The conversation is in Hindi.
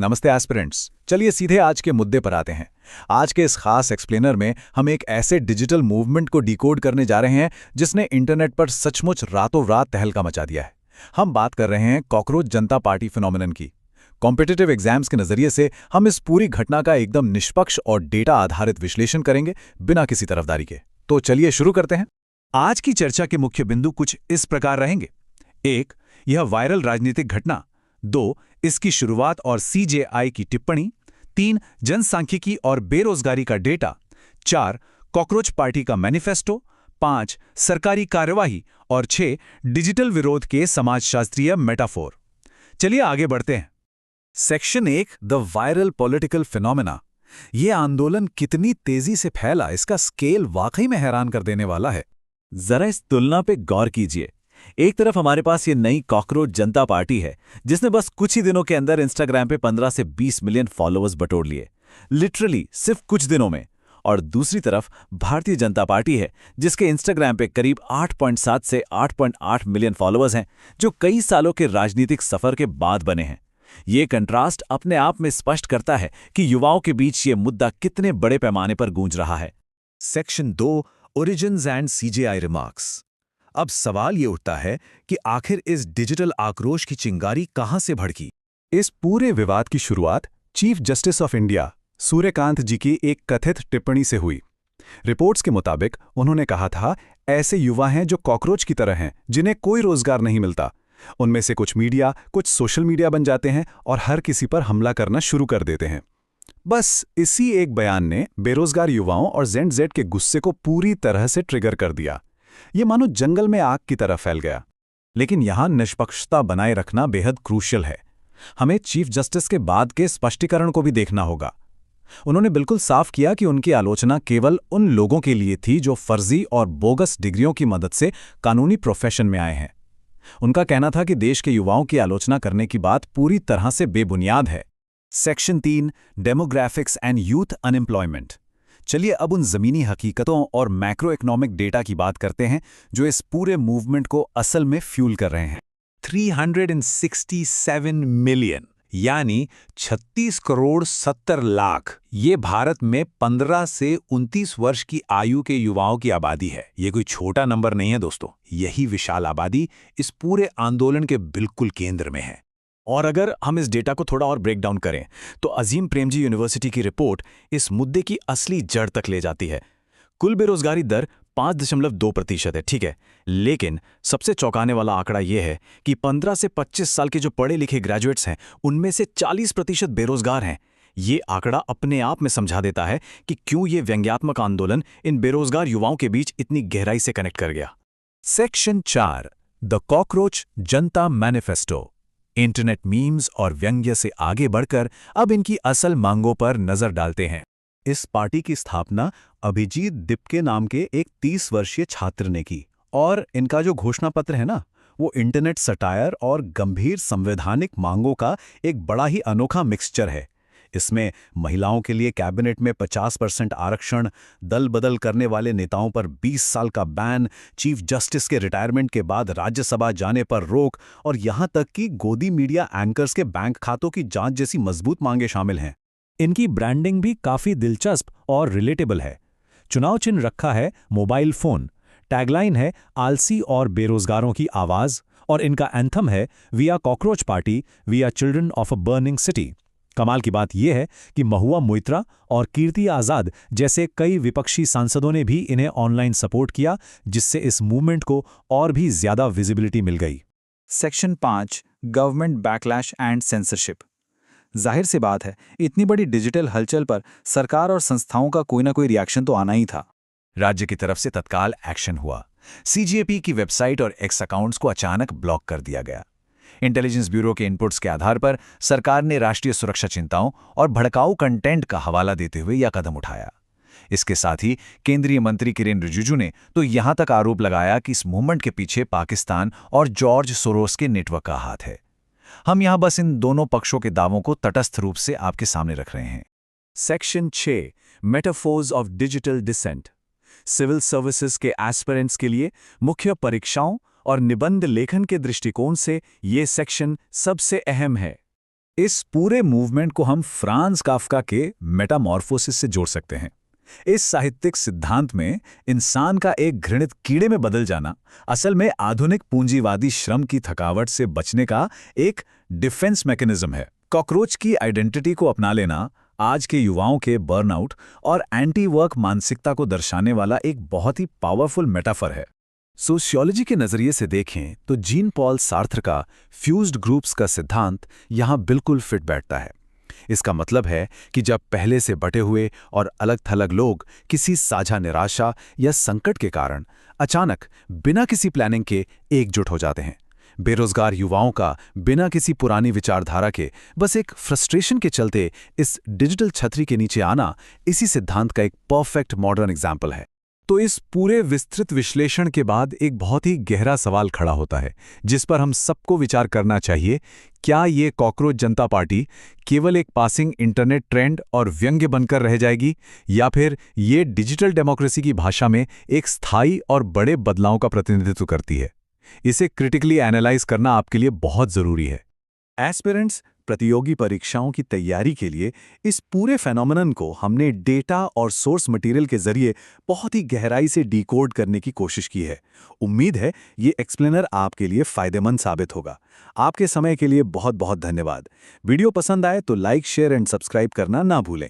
नमस्ते एस्पिरेंट्स। चलिए सीधे आज के मुद्दे पर आते हैं। आज के इस खास एक्सप्लेनर में हम एक ऐसे डिजिटल मूवमेंट को डिकोड करने जा रहे हैं जिसने इंटरनेट पर सचमुच रातों रात तहलका मचा दिया है। हम बात कर रहे हैं कॉकरोच जनता पार्टी फिनोमिनन की। कॉम्पिटिटिव एग्जाम्स के नजरिए से हम इस पूरी घटना का एकदम निष्पक्ष और डेटा आधारित विश्लेषण करेंगे, बिना किसी तरफदारी के। तो चलिए शुरू करते हैं। आज की चर्चा के मुख्य बिंदु कुछ इस प्रकार रहेंगे। 1. यह वायरल राजनीतिक घटना। 2. इसकी शुरुआत और सीजेआई की टिप्पणी। 3. जनसांख्यिकी और बेरोजगारी का डेटा। 4. कॉकरोच पार्टी का मैनिफेस्टो। 5. सरकारी कार्यवाही और 6. डिजिटल विरोध के समाजशास्त्रीय मेटाफोर। चलिए आगे बढ़ते हैं। Section 1, the viral political phenomena. यह आंदोलन कितनी तेजी से फैला, इसका स्केल वाकई में हैरान कर देने वाला है। जरा इस तुलना पे गौर कीजिए। एक तरफ हमारे पास ये नई कॉकरोच जनता पार्टी है जिसने बस कुछ ही दिनों के अंदर इंस्टाग्राम पे 15 से 20 मिलियन फॉलोअर्स बटोर लिए, लिटरली सिर्फ कुछ दिनों में। और दूसरी तरफ भारतीय जनता पार्टी है जिसके इंस्टाग्राम पे करीब 8.7 से 8.8 मिलियन फॉलोअर्स हैं, जो कई सालों के राजनीतिक सफर के बाद बने हैं। ये कंट्रास्ट अपने आप में स्पष्ट करता है कि युवाओं के बीच ये मुद्दा कितने बड़े पैमाने पर गूंज रहा है। Section 2, origins and CJI remarks. अब सवाल ये उठता है कि आखिर इस डिजिटल आक्रोश की चिंगारी कहां से भड़की। इस पूरे विवाद की शुरुआत chief justice of India Surya Kant ji की एक कथित टिप्पणी से हुई। रिपोर्ट्स के मुताबिक उन्होंने कहा था, ऐसे युवा हैं जो कॉकरोच की तरह हैं, जिन्हें कोई रोजगार नहीं मिलता। उनमें से कुछ सोशल मीडिया बन जाते हैं और हर किसी पर हमला करना शुरू कर देते हैं। बस इसी एक बयान ने बेरोजगार युवाओं और जेड के गुस्से को पूरी तरह से ट्रिगर कर दिया। ये मानो जंगल में आग की तरह फैल गया। लेकिन यहां निष्पक्षता बनाए रखना बेहद क्रूशियल है। हमें चीफ जस्टिस के बाद के स्पष्टीकरण को भी देखना होगा। उन्होंने बिल्कुल साफ किया कि उनकी आलोचना केवल उन लोगों के लिए थी जो फर्जी और बोगस डिग्रियों की मदद से कानूनी प्रोफेशन में आए हैं। उनका कहना था कि देश के युवाओं की आलोचना करने की बात पूरी तरह से बेबुनियाद है। Section 3, demographics and youth unemployment. चलिए अब उन जमीनी हकीकतों और मैक्रो इकोनॉमिक डेटा की बात करते हैं जो इस पूरे मूवमेंट को असल में फ्यूल कर रहे हैं। 367 मिलियन यानी 36 करोड़ 70 लाख ये भारत में 15 से 29 वर्ष की आयु के युवाओं की आबादी है। ये कोई छोटा नंबर नहीं है दोस्तों। यही विशाल आबादी इस पूरे आंदोलन के बिल्कुल केंद्र में है। और अगर हम इस डेटा को थोड़ा और ब्रेक डाउन करें तो अजीम प्रेमजी यूनिवर्सिटी की रिपोर्ट इस मुद्दे की असली जड़ तक ले जाती है। कुल बेरोजगारी दर 5.2% है, ठीक है, लेकिन सबसे चौंकाने वाला आंकड़ा यह है कि 15 से 25 साल के जो पढ़े लिखे ग्रेजुएट्स हैं उनमें से 40% बेरोजगार हैं। ये आंकड़ा अपने आप में समझा देता है कि क्यों ये व्यंग्यात्मक आंदोलन इन बेरोजगार युवाओं के बीच इतनी गहराई से कनेक्ट कर गया। Section 4, the cockroach Janata manifesto. Internet memes और व्यंग्य से आगे बढ़कर अब इनकी असल मांगों पर नजर डालते हैं। इस पार्टी की स्थापना अभिजीत दिपके नाम के एक 30 वर्षीय छात्र ने की, और इनका जो घोषणा पत्र है ना, वो इंटरनेट सटायर और गंभीर संवैधानिक मांगों का एक बड़ा ही अनोखा मिक्सचर है। इसमें महिलाओं के लिए कैबिनेट में 50% आरक्षण, दल बदल करने वाले नेताओं पर 20 साल का बैन, चीफ जस्टिस के रिटायरमेंट के बाद राज्यसभा जाने पर रोक, और यहां तक कि गोदी मीडिया एंकर्स के बैंक खातों की जांच जैसी मजबूत मांगें शामिल हैं। इनकी ब्रांडिंग भी काफी दिलचस्प और रिलेटेबल है। चुनाव चिन्ह रखा है मोबाइल फोन, टैगलाइन है आलसी और बेरोजगारों की आवाज, और इनका एंथम है we are cockroach party, we are children of a burning city. कमाल की बात यह है कि महुआ मोइत्रा और कीर्ति आजाद जैसे कई विपक्षी सांसदों ने भी इन्हें ऑनलाइन सपोर्ट किया, जिससे इस मूवमेंट को और भी ज्यादा विजिबिलिटी मिल गई। Section 5, government backlash and censorship. जाहिर सी बात है, इतनी बड़ी डिजिटल हलचल पर सरकार और संस्थाओं का कोई ना कोई रिएक्शन तो आना ही था। राज्य की तरफ से तत्काल एक्शन हुआ। सीजीएपी की वेबसाइट और एक्स अकाउंट्स को अचानक ब्लॉक कर दिया गया। इंटेलिजेंस ब्यूरो के इनपुट्स के आधार पर सरकार ने राष्ट्रीय सुरक्षा चिंताओं और भड़काऊ कंटेंट का हवाला देते हुए यह कदम उठाया। इसके साथ ही केंद्रीय मंत्री किरेन रिजिजू ने तो यहां तक आरोप लगाया कि इस मूवमेंट के पीछे पाकिस्तान और जॉर्ज सोरोस के नेटवर्क का हाथ है। हम यहां बस इन दोनों पक्षों के दावों को तटस्थ रूप से आपके सामने रख रहे हैं। Section 6, metaphors of digital descent. Civil services के एस्पिरेंट्स के लिए मुख्य परीक्षाओं और निबंध लेखन के दृष्टिकोण से ये सेक्शन सबसे अहम है। इस पूरे मूवमेंट को हम फ्रांज काफ्का के मेटामॉर्फोसिस से जोड़ सकते हैं। इस साहित्यिक सिद्धांत में इंसान का एक घृणित कीड़े में बदल जाना असल में आधुनिक पूंजीवादी श्रम की थकावट से बचने का एक डिफेंस मैकेनिज्म है। कॉकरोच की आइडेंटिटी को अपना लेना आज के युवाओं के बर्नआउट और एंटी वर्क मानसिकता को दर्शाने वाला एक बहुत ही पावरफुल मेटाफर है। सोशियोलॉजी के नजरिए से देखें तो जीन पॉल सार्थर का फ्यूज्ड ग्रुप्स का सिद्धांत यहां बिल्कुल फिट बैठता है। इसका मतलब है कि जब पहले से बटे हुए और अलग-थलग लोग किसी साझा निराशा या संकट के कारण अचानक बिना किसी प्लानिंग के एकजुट हो जाते हैं। बेरोजगार युवाओं का बिना किसी पुरानी विचारधारा के बस एक फ्रस्ट्रेशन के चलते इस डिजिटल छतरी के नीचे आना इसी सिद्धांत का एक परफेक्ट मॉडर्न एग्जाम्पल है। तो इस पूरे विस्तृत विश्लेषण के बाद एक बहुत ही गहरा सवाल खड़ा होता है, जिस पर हम सबको विचार करना चाहिए। क्या ये कॉकरोच जनता पार्टी केवल एक पासिंग इंटरनेट ट्रेंड और व्यंग्य बनकर रह जाएगी, या फिर ये डिजिटल डेमोक्रेसी की भाषा में एक स्थायी और बड़े बदलाव का प्रतिनिधित्व करती है? इसे क्रिटिकली एनालाइज करना आपके लिए बहुत ज़रूरी है। एस्पिरेंट्स, प्रतियोगी परीक्षाओं की तैयारी के लिए इस पूरे फेनोमेनन को हमने डेटा और सोर्स मटेरियल के जरिए बहुत ही गहराई से डिकोड करने की कोशिश की है। उम्मीद है ये एक्सप्लेनर आपके लिए फायदेमंद साबित होगा। आपके समय के लिए बहुत बहुत धन्यवाद। वीडियो पसंद आए तो लाइक, शेयर एंड सब्सक्राइब करना ना भूलें।